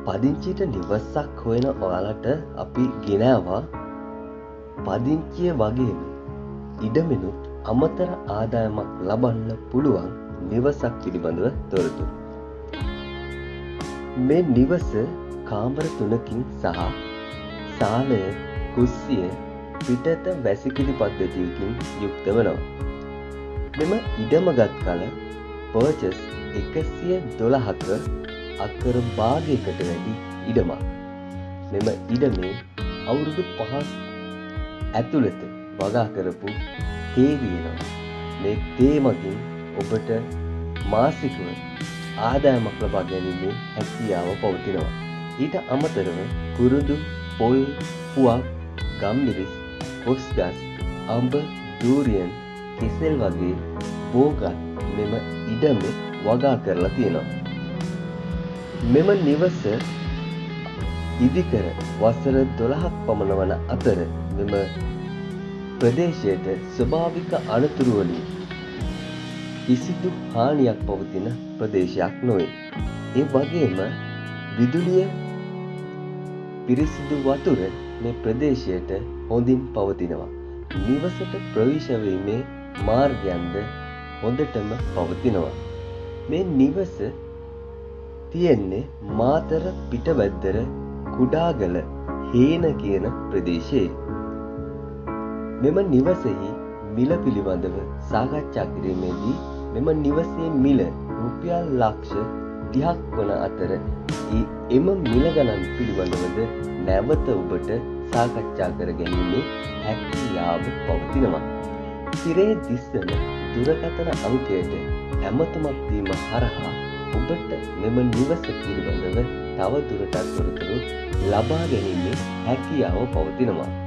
පදිංචියට නිවසක් හොයන ඔයාලට අපි ගෙනාවා පදිංචිය වගේම ඉඩමෙනුත් අමතර ආදායමක් ලබන්න පුළුවන් නිවසක් පිළිබඳව තොරතුරු. මේ නිවස කාමර 3කින් සහ සාලය, කුස්සිය, පිටත වැසිකිලි පද්ධතියකින් යුක්ත වෙනවා. මෙම ඉඩමගත් කල පර්චස් 112ක අක්කර භාගයකට වැඩි ඉඩමක්. මෙම ඉඩමේ අවුරුදු 5ක් ඇතුළත වගා කරපු තේ දිනනවා. මේ තේ මගින් ඔබට මාසිකව ආදායමක් ලබා ගැනීමේ හැකියාව පවතිනවා. ඊට අමතරව කුරුඳු, පොල්, පුවක්, ගම්මිරිස්, කොස්ගස්, අඹ, දූරියන්, කෙසෙල් වගේ බෝගත් මෙම ඉඩමේ වගා කරලා තියෙනවා. මෙම නිවස ඉදිකර වසර 12ක් පමණ වන අතර මෙම ප්‍රදේශයට ස්වභාවික අනතුරු වලින් කිසිදු හානියක් පවතින ප්‍රදේශයක් නොවේ. ඒ වගේම විදුලිය, පිරිසිදු වතුර මේ ප්‍රදේශයට හොඳින් පවතිනවා. නිවසට ප්‍රවේශ වීමේ මාර්ගයන්ද හොඳටම පවතිනවා. මේ නිවස තියෙන්නේ මාතර පිටවැද්දර කුඩාගල හේන කියන ප්‍රදේශයේ. මෙම නිවසෙහි මිල පිළිබඳව සාකච්ඡා කිරීමේදී මෙම නිවසේ මිල රුපියල් ලක්ෂ 30ක් වන අතර එම මිල ගණන් පිළිබඳවද නැවත ඔබට සාකච්ඡා කර ගැනීමේ හැකියාව පවතිනවා. සිරේ දිස්සන දුරකථන අංකයට ඇමතුමක් දීම හරහා ඔබට මෙම නිවස පිළිබඳව තව දුරටත් තොරතුරු ලබා ගැනීමේ හැකියාව පවතිනවා.